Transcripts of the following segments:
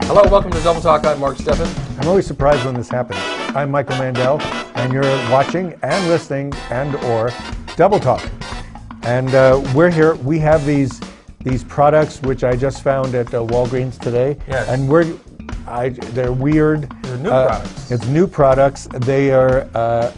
Hello, welcome to Double Talk. I'm Mark Steffen. I'm always surprised when this happens. I'm Michael Mandel, and you're watching and listening and/or Double Talk. And we're here. We have these products which I just found at Walgreens today. Yes. And they're weird. They're new products. It's new products. They are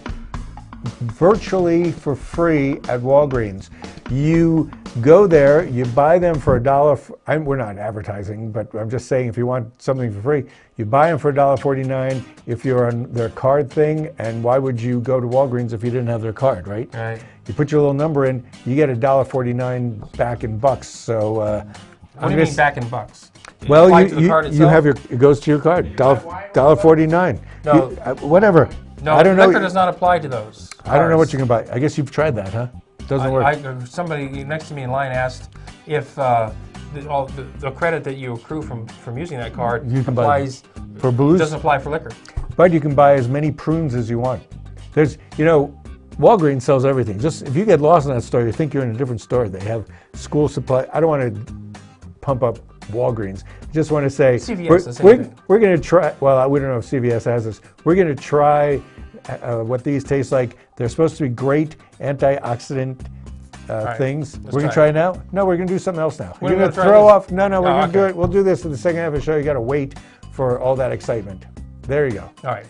virtually for free at Walgreens. You go there, you buy them for $1. We're not advertising, but I'm just saying if you want something for free, you buy them for $1.49 if you're on their card thing. And why would you go to Walgreens if you didn't have their card, right? Right. You put your little number in, you get $1.49 back in bucks. So what do you mean back in bucks? Well, you have it goes to your card, $1.49. No. Whatever. No, I don't know. liquor does not apply to those cards. I don't know what you can buy. I guess you've tried that, huh? Doesn't work. Somebody next to me in line asked if the credit that you accrue from using that card applies for booze. Doesn't apply for liquor. But you can buy as many prunes as you want. There's, Walgreens sells everything. Just if you get lost in that store, you think you're in a different store. They have school supply. I don't want to pump up Walgreens. I just want to say we're going to try. Well, we don't know if CVS has this. We're going to try what these taste like. They're supposed to be great anti-oxidant things. We're going to try it now? No, we're going to do something else now. We're going to throw off. No, we're going to do it. We'll do this in the second half of the show. You got to wait for all that excitement. There you go. All right.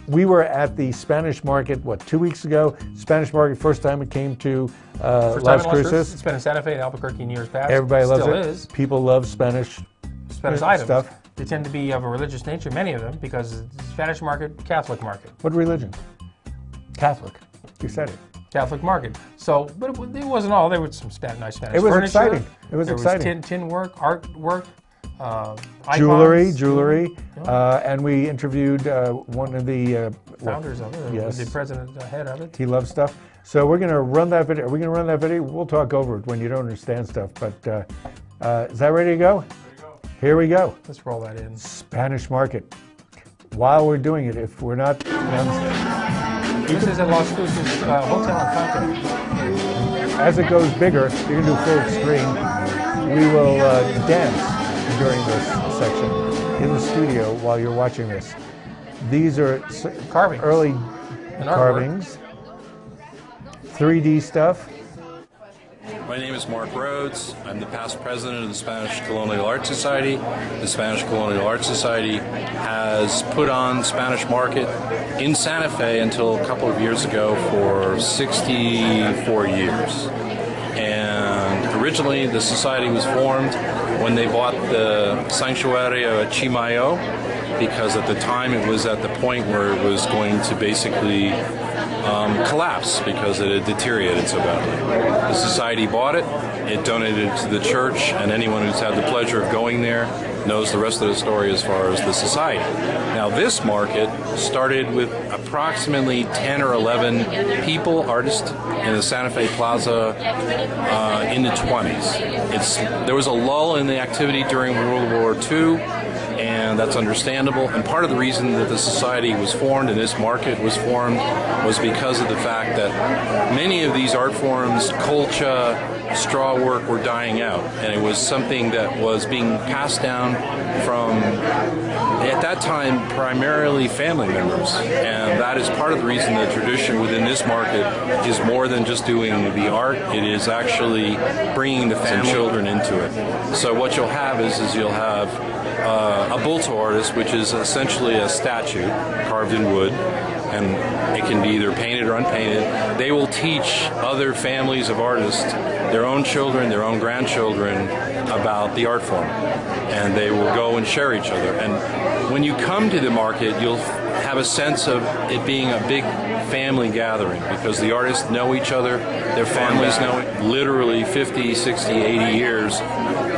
We were at the Spanish market, 2 weeks ago? Spanish market, first time it came to Las Cruces. It's been in Santa Fe and Albuquerque in years past. Everybody loves it. Still is. People love Spanish items. Stuff. They tend to be of a religious nature, many of them, because it's Spanish market, Catholic market. What religion? Catholic. You said it. Catholic market. So, but it wasn't all. There was some nice Spanish furniture. It was exciting. It was exciting. There was tin work, artwork, jewelry, and we interviewed one of the founders of it, yes, the president, head of it. He loves stuff. So we're going to run that video. Are we going to run that video? We'll talk over it when you don't understand stuff. But is that ready to go? Here we go. Let's roll that in. Spanish market. While we're doing it, if we're not... This is at Las Cruces Hotel and Fountain. As it goes bigger, you're going to do full screen. We will dance during this section in the studio while you're watching this. These are carvings. Early carvings. 3D stuff. My name is Mark Rhodes. I'm the past president of the Spanish Colonial Art Society. The Spanish Colonial Art Society has put on Spanish market in Santa Fe until a couple of years ago for 64 years. And originally the society was formed when they bought the Sanctuario at Chimayo, because at the time it was at the point where it was going to basically collapse because it had deteriorated so badly. The society bought it, it donated it to the church, and anyone who's had the pleasure of going there knows the rest of the story as far as the society. Now this market started with approximately 10 or 11 people, artists, in the Santa Fe Plaza in the 20s. There was a lull in the activity during World War II, and that's understandable. And part of the reason that the society was formed and this market was formed was because of the fact that many of these art forms, colcha, straw work, were dying out. And it was something that was being passed down from, at that time, primarily family members. And that is part of the reason the tradition within this market is more than just doing the art. It is actually bringing the family and children into it. So what you'll have is you'll have a bulto artist, which is essentially a statue carved in wood, and it can be either painted or unpainted. They will teach other families of artists, their own children, their own grandchildren, about the art form, and they will go and share each other. And when you come to the market, you'll have a sense of it being a big family gathering, because the artists know each other, their families know it, literally 50, 60, 80 years,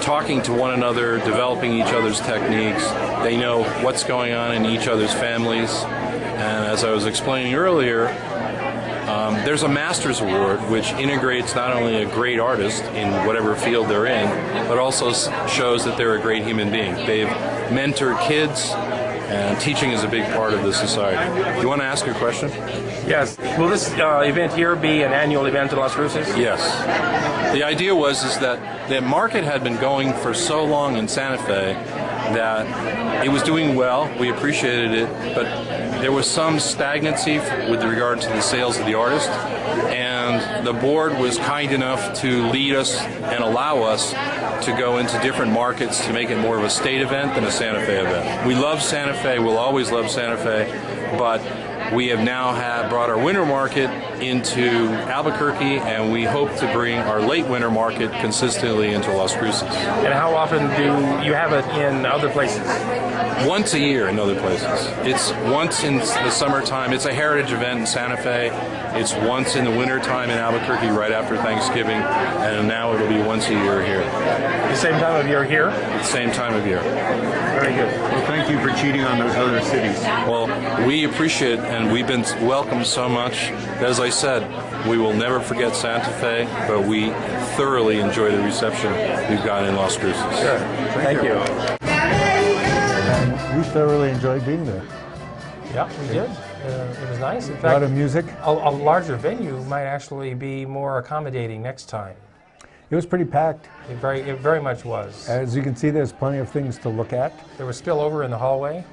talking to one another, developing each other's techniques. They know what's going on in each other's families. And as I was explaining earlier, there's a Master's Award which integrates not only a great artist in whatever field they're in, but also shows that they're a great human being. They've mentored kids, and teaching is a big part of the society. Do you want to ask your question? Yes. Will this event here be an annual event in Las Cruces? Yes. The idea is that the market had been going for so long in Santa Fe that it was doing well. We appreciated it, but there was some stagnancy with regard to the sales of the artist, and the board was kind enough to lead us and allow us to go into different markets to make it more of a state event than a Santa Fe event. We love Santa Fe, we'll always love Santa Fe, but we have now brought our winter market into Albuquerque, and we hope to bring our late winter market consistently into Las Cruces. And how often do you have it in other places? Once a year in other places. It's once in the summertime. It's a heritage event in Santa Fe. It's once in the wintertime in Albuquerque right after Thanksgiving, and now it'll be once a year here. The same time of year here? The same time of year. Very good. Well, thank you for cheating on those other cities. Well, we appreciate it, and we've been welcomed so much. As I said, we will never forget Santa Fe, but we thoroughly enjoy the reception we've got in Las Cruces. Sure. Thank you. And we thoroughly enjoyed being there. Yeah, we did. It was nice. In A lot fact, of music. a larger venue might actually be more accommodating next time. It was pretty packed. It very much was. As you can see, there's plenty of things to look at. There was spillover in the hallway.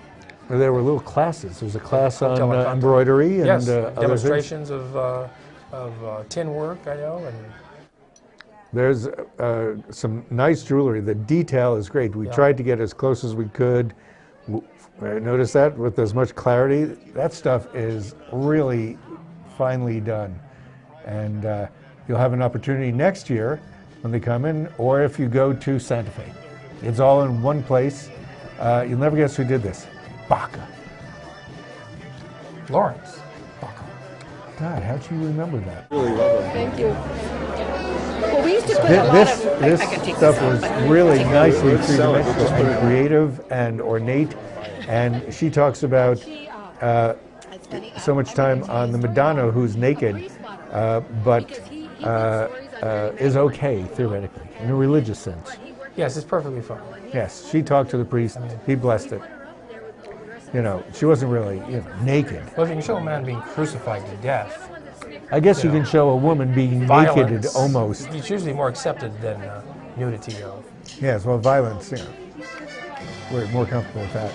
There were little classes. There was a class on Hotel and embroidery and Yes, other things. demonstrations of tin work, I know. And There's some nice jewelry. The detail is great. We tried to get as close as we could. Notice that with as much clarity. That stuff is really finely done. And you'll have an opportunity next year when they come in, or if you go to Santa Fe. It's all in one place. You'll never guess who did this. Baca. Lawrence. God, how'd you remember that? Thank you. Well, we used to put a lot This of... this I can take stuff this out, was but really take it. nicely Let's sell it. three-dimensional Just put it and on. creative and ornate. And she talks about so much time on the Madonna who's naked, but is okay, theoretically, in a religious sense. Yes, it's perfectly fine. Yes, she talked to the priest, he blessed it. You know, she wasn't really, naked. Well, if you can show a man being crucified to death, I guess you can show a woman being naked violence, almost. it's usually more accepted than nudity, though. Yes, well, violence, we're more comfortable with that.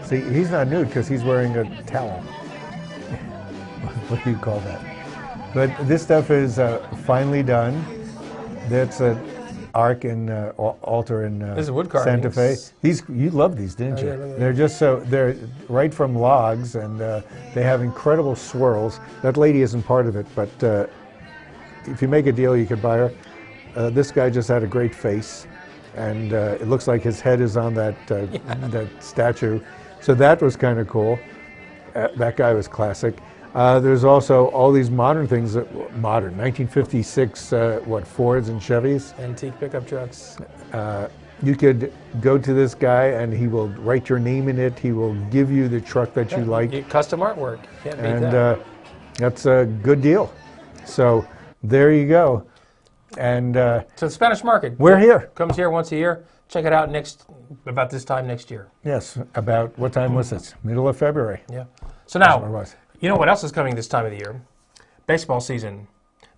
See, he's not nude because he's wearing a towel. What do you call that? But this stuff is finely done. That's an ark and altar in This is wood Santa Fe. carvings. You loved these, didn't you? yeah, look at They're just they're right from logs, and they have incredible swirls. That lady isn't part of it, but if you make a deal, you could buy her. This guy just had a great face, and it looks like his head is on that that statue. So that was kind of cool. That guy was classic. There's also all these modern things, modern, 1956, Fords and Chevys. Antique pickup trucks. You could go to this guy and he will write your name in it. He will give you the truck that you like. Custom artwork. Can't beat And that. that's a good deal. So there you go. And So the Spanish market. we're here. Comes here once a year. Check it out about this time next year. Yes, about what time was it? Middle of February. Yeah. So That's what it now, was. you know what else is coming this time of the year? Baseball season.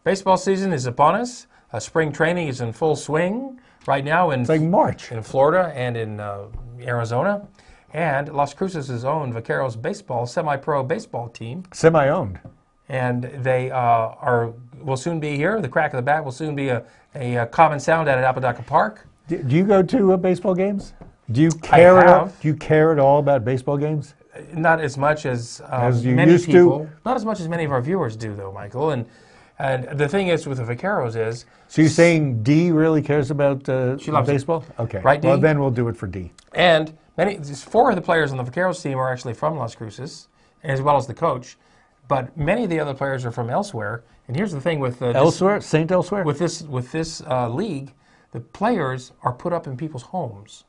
Baseball season is upon us. Spring training is in full swing right now in It's like March. Florida and in Arizona. And Las Cruces' own Vaqueros baseball, semi-pro baseball team. Semi-owned. And they will soon be here. The crack of the bat will soon be a common sound out at Apodaca Park. Do you go to baseball games? Do you care at all? have. Do you care at all about baseball games? Not as much as you many used to? people. Not as much as many of our viewers do, though, Michael. And the thing is with the Vaqueros is... So you're saying D really cares about She loves it. baseball? Okay. Right, Well, D? then we'll do it for D. And four of the players on the Vaqueros team are actually from Las Cruces, as well as the coach. But many of the other players are from elsewhere. And here's the thing with... Elsewhere? St. Elsewhere? With this league, the players are put up in people's homes.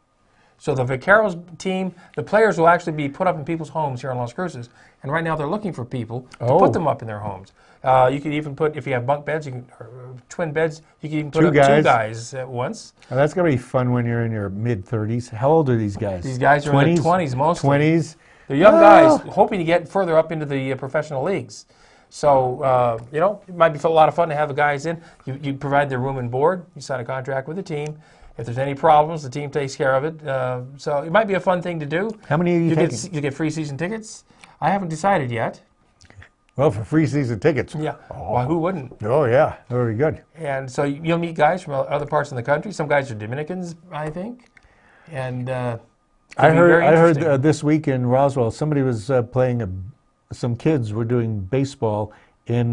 So the Vaqueros team, the players will actually be put up in people's homes here in Las Cruces. And right now they're looking for people to put them up in their homes. You could even put, if you have bunk beds, or twin beds, you can even put up 2 guys at once. Now, that's going to be fun when you're in your mid-30s. How old are these guys? These guys are in their 20s mostly. 20s? They're young guys hoping to get further up into the professional leagues. So, you know, it might be a lot of fun to have the guys in. You provide their room and board. You sign a contract with the team. If there's any problems, the team takes care of it. So it might be a fun thing to do. How many are you taking? You get free season tickets. I haven't decided yet. Well, for free season tickets. Yeah. Well, who wouldn't? Oh, yeah. Very good. And so you'll meet guys from other parts of the country. Some guys are Dominicans, I think. And I heard this week in Roswell, somebody was playing, some kids were doing baseball in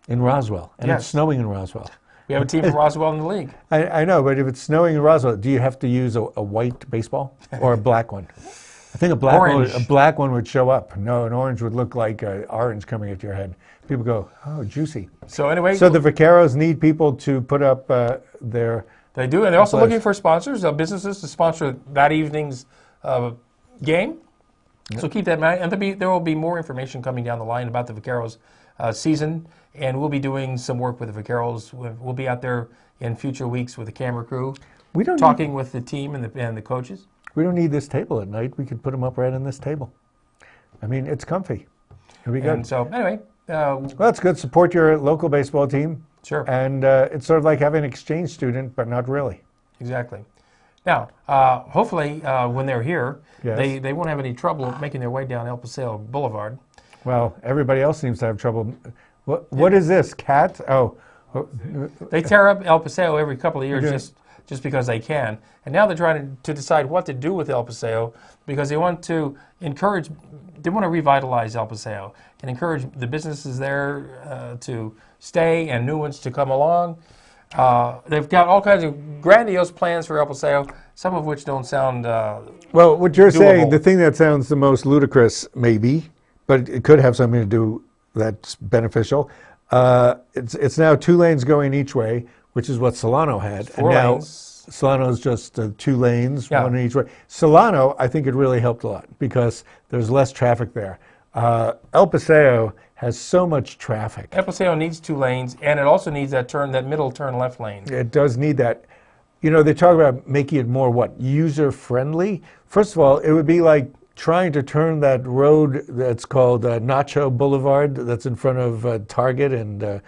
Roswell. And it's snowing in Roswell. We have a team from Roswell in the league. I know, but if it's snowing in Roswell, do you have to use a white baseball or a black one? I think a black one would show up. No, an orange would look like an orange coming at your head. People go, oh, juicy. So anyway. So the Vaqueros need people to put up their... They do, and they're also looking for sponsors, businesses to sponsor that evening's game. Yep. So keep that in mind. And there will be more information coming down the line about the Vaqueros season. And we'll be doing some work with the Vaqueros. We'll be out there in future weeks with the camera crew, talking with the team and the coaches. We don't need this table at night. We could put them up right on this table. I mean, it's comfy. It'll be good. And so, anyway. Well, that's good. Support your local baseball team. Sure. And it's sort of like having an exchange student, but not really. Exactly. Now, hopefully, when they're here, they won't have any trouble making their way down El Paseo Boulevard. Well, everybody else seems to have trouble. What is this, cat? Oh. They tear up El Paseo every couple of years just because they can. And now they're trying to decide what to do with El Paseo because they want to revitalize El Paseo and encourage the businesses there to stay and new ones to come along. They've got all kinds of grandiose plans for El Paseo, some of which don't sound well, what you're doable. saying, the thing that sounds the most ludicrous, maybe, but it could have something to do that's beneficial. It's now 2 lanes going each way, which is what Solano had. 4 lanes. Solano's just 2 lanes, 1 in each way. Solano, I think it really helped a lot because there's less traffic there. El Paseo has so much traffic. El Paseo needs 2 lanes, and it also needs that middle turn left lane. It does need that. You know, they talk about making it more, user-friendly? First of all, it would be like trying to turn that road that's called Nacho Boulevard, that's in front of Target and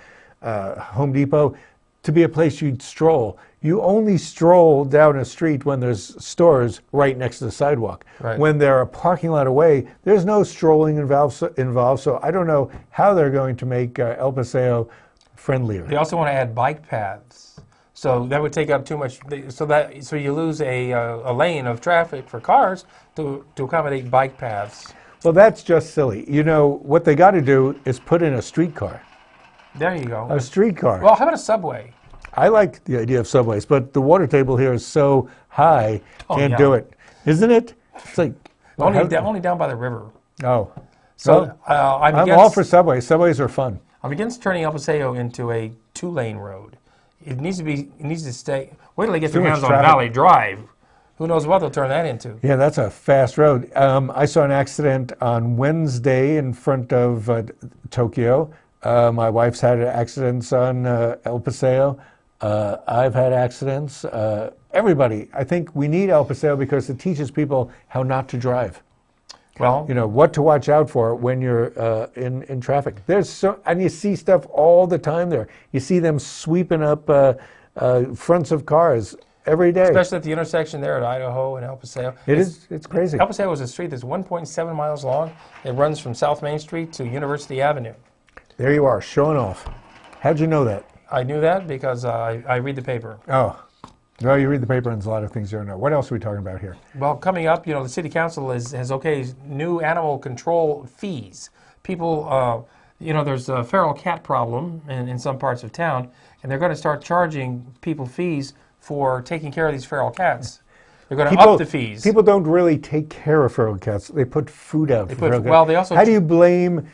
Home Depot, to be a place you'd stroll. You only stroll down a street when there's stores right next to the sidewalk. Right. When they're a parking lot away, there's no strolling involved, so I don't know how they're going to make El Paseo friendlier. They also want to add bike paths. So that would take up too much, so you lose a lane of traffic for cars to accommodate bike paths. Well, that's just silly. You know, what they got to do is put in a streetcar. There you go. A streetcar. Well, how about a subway? I like the idea of subways, but the water table here is so high, can't do it. Isn't it? It's like... Only down by the river. Oh. So well, I'm all for subways. Subways are fun. I'm against turning El Paseo into a 2-lane road. It needs to stay... Wait till they get their hands on Valley Drive. Who knows what they'll turn that into. Yeah, that's a fast road. I saw an accident on Wednesday in front of Tokyo. My wife's had accidents on El Paseo. I've had accidents. Everybody. I think we need El Paseo because it teaches people how not to drive. Well, you know, what to watch out for when you're in traffic. And you see stuff all the time there. You see them sweeping up fronts of cars every day. Especially at the intersection there at Idaho and El Paseo. It's crazy. El Paseo is a street that's 1.7 miles long. It runs from South Main Street to University Avenue. There you are, showing off. How'd you know that? I knew that because I read the paper. Oh. Well, you read the paper and there's a lot of things you don't know. What else are we talking about here? Well, coming up, you know, the City Council has okayed new animal control fees. People, you know, there's a feral cat problem in some parts of town, and they're going to start charging people fees for taking care of these feral cats. They're going to up the fees. People don't really take care of feral cats. They put food out for feral cats. Well, they also... How do you blame...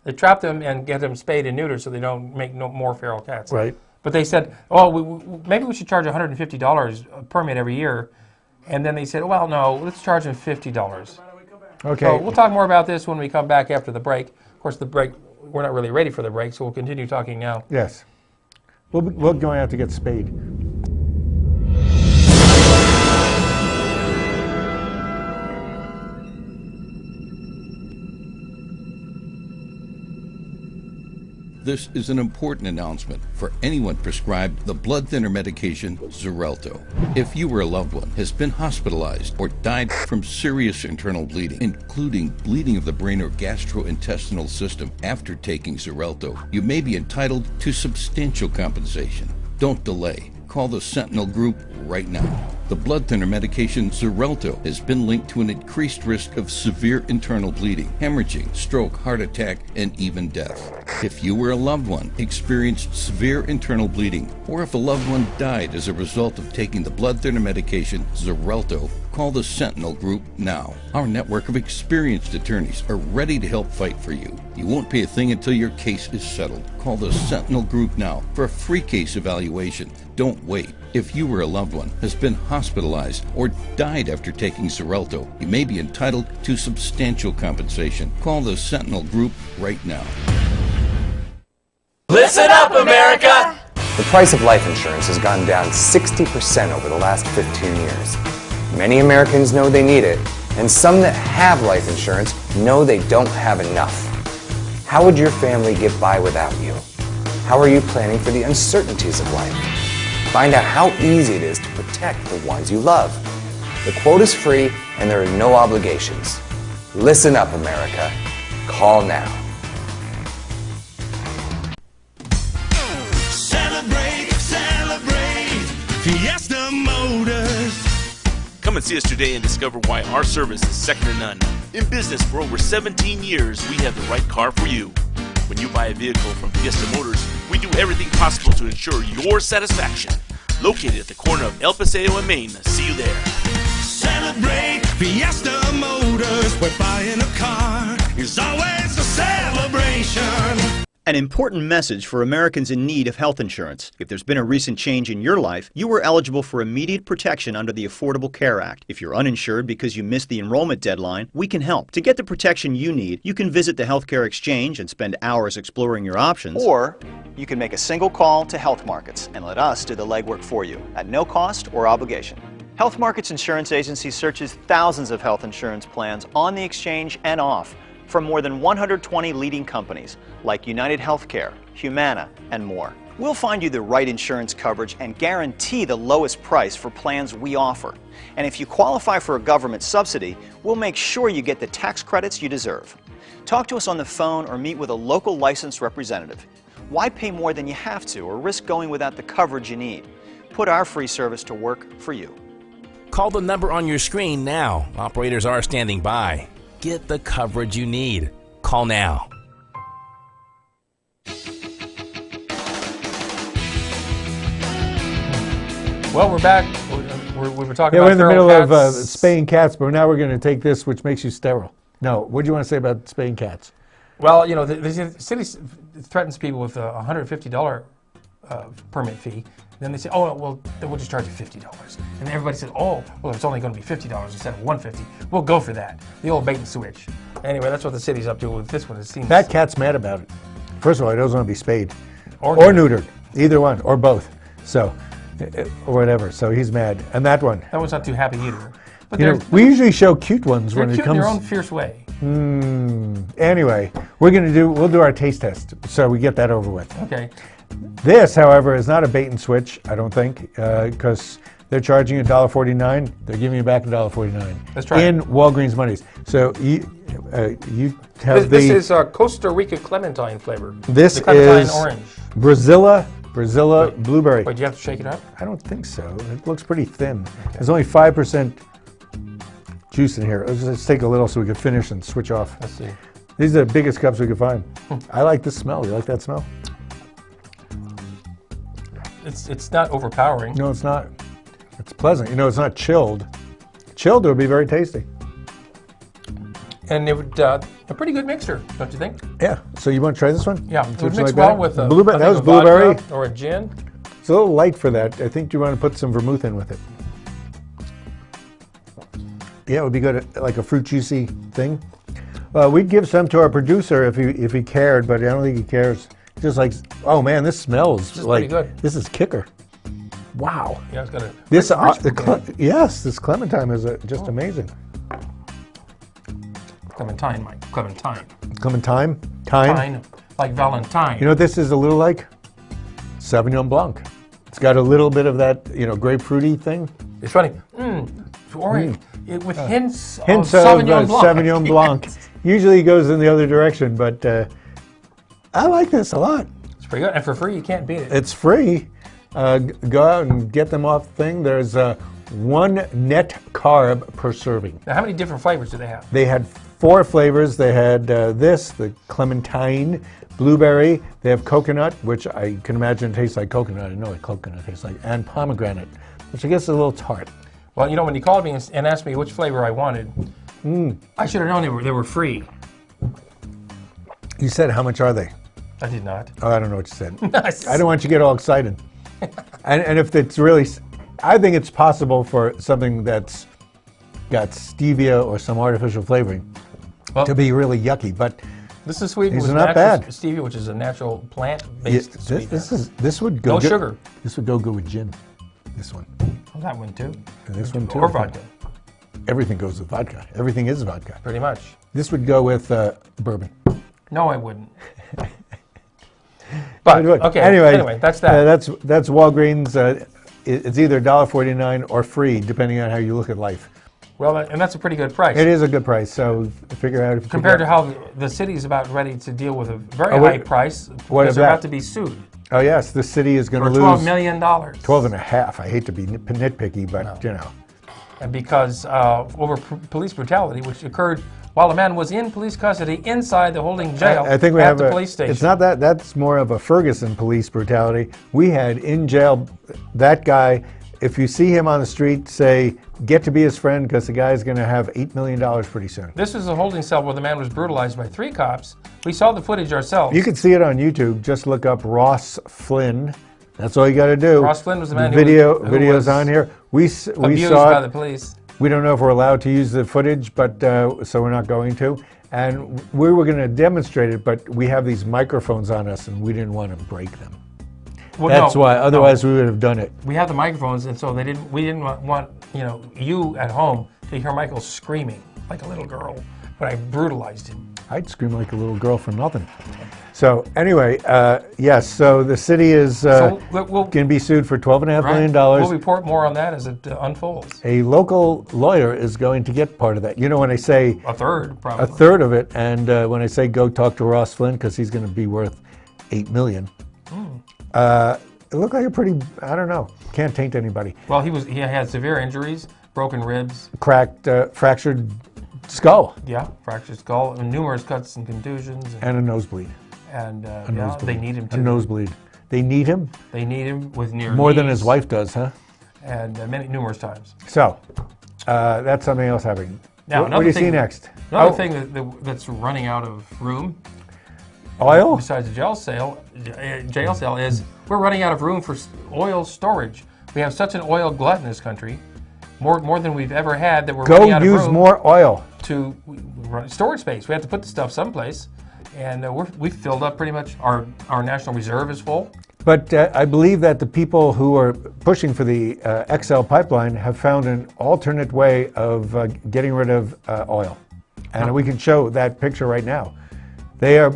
They trap them and get them spayed and neutered so they don't make no more feral cats. Right. But they said, oh, maybe we should charge $150 a permit every year, And then they said, well, no, let's charge them $50. Okay. So we'll talk more about this when we come back after the break. Of course, the break, we're not really ready for the break, so we'll continue talking now. Yes. We're going out to get spayed. This is an important announcement for anyone prescribed the blood thinner medication Xarelto. If you or a loved one has been hospitalized or died from serious internal bleeding, including bleeding of the brain or gastrointestinal system after taking Xarelto, you may be entitled to substantial compensation. Don't delay. Call the Sentinel Group right now. The blood thinner medication Xarelto has been linked to an increased risk of severe internal bleeding, hemorrhaging, stroke, heart attack, and even death. If you or a loved one experienced severe internal bleeding, or if a loved one died as a result of taking the blood thinner medication Xarelto, call the Sentinel Group now. Our network of experienced attorneys are ready to help fight for you. You won't pay a thing until your case is settled. Call the Sentinel Group now for a free case evaluation. Don't wait. If you or a loved one has been hospitalized or died after taking Xarelto, you may be entitled to substantial compensation. Call the Sentinel Group right now. Listen up, America! The price of life insurance has gone down 60% over the last 15 years. Many Americans know they need it, and some that have life insurance know they don't have enough. How would your family get by without you? How are you planning for the uncertainties of life? Find out how easy it is to protect the ones you love. The quote is free and there are no obligations. Listen up, America. Call now. Celebrate, celebrate, Fiesta Motors. Come and see us today and discover why our service is second to none. In business for over 17 years, we have the right car for you. When you buy a vehicle from Fiesta Motors, we do everything possible to ensure your satisfaction. Located at the corner of El Paseo and Main. See you there. Celebrate Fiesta Motors, where buying a car is always a celebration. An important message for Americans in need of health insurance. If there's been a recent change in your life, you are eligible for immediate protection under the Affordable Care Act. If you're uninsured because you missed the enrollment deadline, we can help. To get the protection you need, you can visit the Healthcare Exchange and spend hours exploring your options. Or you can make a single call to Health Markets and let us do the legwork for you at no cost or obligation. Health Markets Insurance Agency searches thousands of health insurance plans on the exchange and off from more than 120 leading companies like United Healthcare, Humana, and more. We'll find you the right insurance coverage and guarantee the lowest price for plans we offer. And if you qualify for a government subsidy, we'll make sure you get the tax credits you deserve. Talk to us on the phone or meet with a local licensed representative. Why pay more than you have to or risk going without the coverage you need? Put our free service to work for you. Call the number on your screen now. Operators are standing by. Get the coverage you need. Call now. Well, we're back. We were talking Yeah, about we're in the middle of cats. spaying cats, but now we're going to take this, which makes you sterile. No, what do you want to say about spaying cats? Well, you know, the city threatens people with a $150 permit fee. Then they say, oh, well, then we'll just charge you $50. And everybody says, oh, well, it's only going to be $50 instead of $150. We'll go for that. The old bait and switch. Anyway, that's what the city's up to with this one, it seems. That cat's mad about it. First of all, he doesn't want to be spayed. Or neutered. Either one, or both. So, or whatever. So he's mad. And that one. That one's not too happy either. But You know, we usually show cute ones they're when it cute comes. in their own fierce way. Anyway, we'll do our taste test, so we get that over with. Okay. This, however, is not a bait and switch, I don't think, because they're charging you $1.49. They're giving you back $1.49. That's right. In Walgreens monies. So you have This is Costa Rica clementine flavor. This the clementine is orange. Brazilla blueberry. Wait, do you have to shake it up? I don't think so. It looks pretty thin. Okay. There's only 5% juice in here. Let's take a little so we can finish and switch off. Let's see. These are the biggest cups we could find. I like this smell. You like that smell? It's not overpowering. No, it's not. It's pleasant. You know, it's not chilled. Chilled, it would be very tasty. And it would a pretty good mixture, don't you think? Yeah. So you want to try this one? Yeah, Would it would you mix like well that? with Blueberry. That was a blueberry. vodka or a gin. It's a little light for that. I think you want to put some vermouth in with it. Yeah, it would be good, like a fruit juicy thing. We'd give some to our producer if he cared, but I don't think he cares. Just like, oh man, this smells This is like pretty good. this is kicker. Wow. Yeah, it's got a This rich yes, this clementine is just amazing. Clementine, Mike. Clementine. Clementine, thyme. Tine, like Valentine. You know what this is a little like? Sauvignon Blanc. It's got a little bit of that, grapefruity thing. It's funny. Orange. With hints of Hints Sauvignon Blanc. Sauvignon Blanc. Yes. Usually goes in the other direction, but I like this a lot. It's pretty good. And for free, you can't beat it. It's free. Go out and get them off the thing. There's 1 net carb per serving. Now, how many different flavors do they have? They had 4 flavors. They had the clementine, blueberry. They have coconut, which I can imagine tastes like coconut. I know what coconut tastes like. And pomegranate, which I guess is a little tart. Well, when you called me and asked me which flavor I wanted, I should have known they were free. You said, how much are they? I did not. Oh, I don't know what you said. I don't want you to get all excited. and if it's really, I think it's possible for something that's got stevia or some artificial flavoring to be really yucky, but this is sweetened these with are not natural bad. stevia, which is a natural plant-based sweetener. This would go no good. sugar. This would go good with gin. This one. Well, that one too. And this one too. Or vodka. Everything goes with vodka. Everything is vodka. Pretty much. This would go with bourbon. No, I wouldn't. But okay. Anyway, that's that. That's Walgreens. It's either $1.49 or free, depending on how you look at life. Well, and that's a pretty good price. It is a good price. So figure out if you compared to how the city's about ready to deal with a very high price what because is they're that? about to be sued. Oh yes, the city is going to lose $12 million. 12 and a half. I hate to be nitpicky, but And because over police brutality, which occurred while a man was in police custody inside the holding jail I think we at have the police station. It's not that. That's more of a Ferguson police brutality. We had in jail that guy. If you see him on the street, say, get to be his friend because the guy's going to have $8 million pretty soon. This is a holding cell where the man was brutalized by 3 cops. We saw the footage ourselves. You can see it on YouTube. Just look up Ross Flynn. That's all you got to do. Ross Flynn was the man video's on here. We saw abused by the police. We don't know if we're allowed to use the footage, but so we're not going to. And we were going to demonstrate it, but we have these microphones on us, and we didn't want to break them. Well, That's why. Otherwise, we would have done it. We have the microphones, and so we didn't want you at home to hear Michael screaming like a little girl when I brutalized him. I'd scream like a little girl for nothing. So anyway, yes. So the city is going to be sued for $12.5 million. We'll report more on that as it unfolds. A local lawyer is going to get part of that. You know, when I say a third, probably a third of it, and when I say go talk to Ross Flynn because he's going to be worth $8 million. It looked like a pretty, I don't know, can't taint anybody. Well, he had severe injuries, broken ribs. Cracked, fractured skull. Yeah, fractured skull, and numerous cuts and contusions. And a nosebleed. And they need him too. A nosebleed. They need him? They need him with near more knees, than his wife does, huh? And numerous times. So, that's something else happening. Now, what do you see next? Another thing that's running out of room. Oil? Besides the jail cell is we're running out of room for oil storage. We have such an oil glut in this country, more than we've ever had, that we're running out of room. Go use more oil. To storage space. We have to put the stuff someplace, and we've filled up pretty much. Our National Reserve is full. But I believe that the people who are pushing for the XL pipeline have found an alternate way of getting rid of oil. And we can show that picture right now. They are...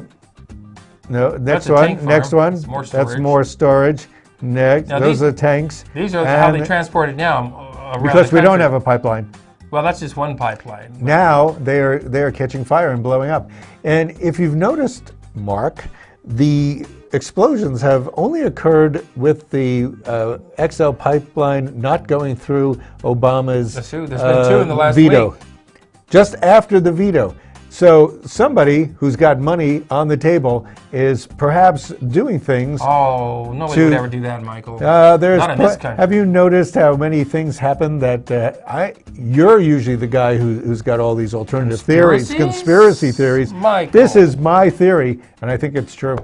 No, next one. That's more storage. Next, those are the tanks. These are how they transport it now. Because we don't have a pipeline. Well, that's just one pipeline. Now they're catching fire and blowing up. And if you've noticed, Mark, the explosions have only occurred with the XL pipeline not going through Obama's There's been 2 in the last veto. week. Just after the veto. So somebody who's got money on the table is perhaps doing things. Oh, nobody would ever do that, Michael. Not in this country. Have you noticed how many things happen that you're usually the guy who's got all these alternative theories, conspiracy theories. Michael. This is my theory, and I think it's true.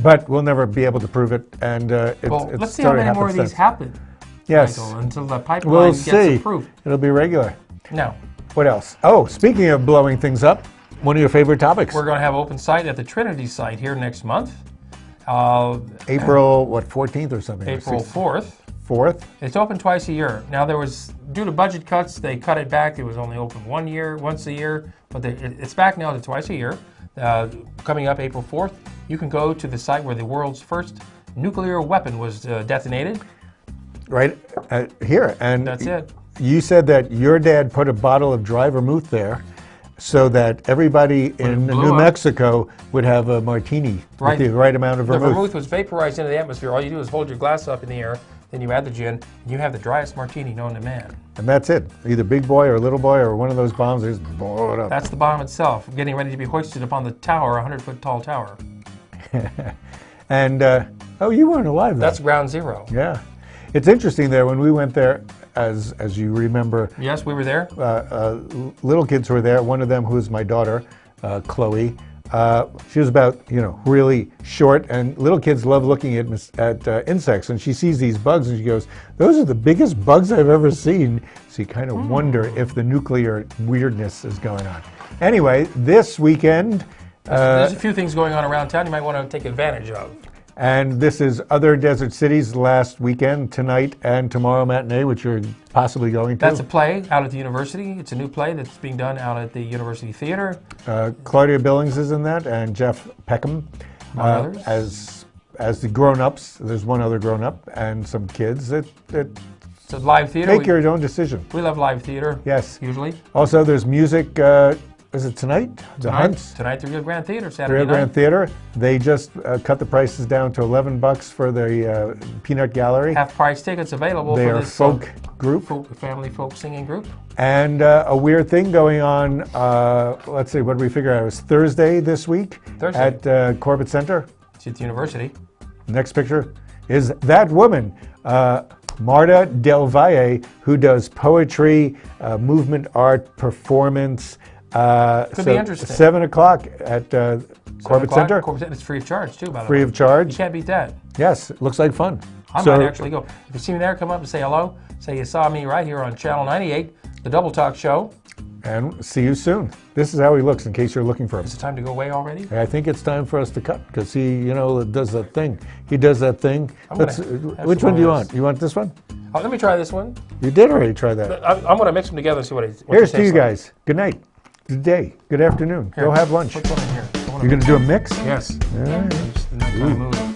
But we'll never be able to prove it. And let's see how many more of these happen. Yes. Michael, until the pipeline gets approved. It'll be regular. Now, What else? Oh, speaking of blowing things up, one of your favorite topics. We're going to have open site at the Trinity site here next month. April, 14th or something? April 4th. 4th? It's open twice a year. Now there was, due to budget cuts, they cut it back. It was only open once a year, but it's back now to twice a year. Coming up April 4th, you can go to the site where the world's first nuclear weapon was detonated. Right here. And that's it. You said that your dad put a bottle of dry vermouth there so that everybody in New Mexico would have a martini with the right amount of vermouth. The vermouth was vaporized into the atmosphere. All you do is hold your glass up in the air, then you add the gin, and you have the driest martini known to man. And that's it. Either big boy or little boy or one of those bombs, just blow it up. That's the bomb itself, getting ready to be hoisted upon the tower, a 100-foot tall tower. And, oh, you weren't alive then. That's ground zero. Yeah. It's interesting there, when we went there, as you remember. Yes, we were there. Little kids were there. One of them, who is my daughter, Chloe, she was about, really short, and little kids love looking at insects, and she sees these bugs, and she goes, those are the biggest bugs I've ever seen. So you kind of wonder if the nuclear weirdness is going on. Anyway, this weekend... there's a few things going on around town you might want to take advantage of. And this is Other Desert Cities last weekend, tonight and tomorrow matinee, which you're possibly going to. That's a play out at the university. It's a new play that's being done out at the University Theater. Claudia Billings is in that, and Jeff Peckham as the grown-ups. There's one other grown-up and some kids. It's a live theater. Make your own decision. We love live theater. Yes. Usually. Also, there's music. Is it tonight? The Hunts? Tonight, the Rio Grande Theater, Saturday Rio night. Grande Theater. They just cut the prices down to $11 for the Peanut Gallery. Half-price tickets available for this folk group. Family folk singing group. And a weird thing going on, let's see, what did we figure out? It was Thursday this week at Corbett Center. It's at the university. Next picture is that woman, Marta Del Valle, who does poetry, movement art, performance. Could be interesting. 7 o'clock at Corbett Center. It's free of charge, too, by the way. Free of charge. You can't beat that. Yes, it looks like fun. I might actually go. If you see me there, come up and say hello. Say you saw me right here on Channel 98, the Double Talk Show. And see you soon. This is how he looks, in case you're looking for him. Is it time to go away already? I think it's time for us to cut, because he, does that thing. He does that thing. Which one do you want? You want this one? Oh, let me try this one. You did already try that. I'm going to mix them together and see what Here's to you guys. Good night. Good day. Good afternoon. Go have lunch. Put one in here. You're going to do a mix? Yes. All right. Just the nighttime mood.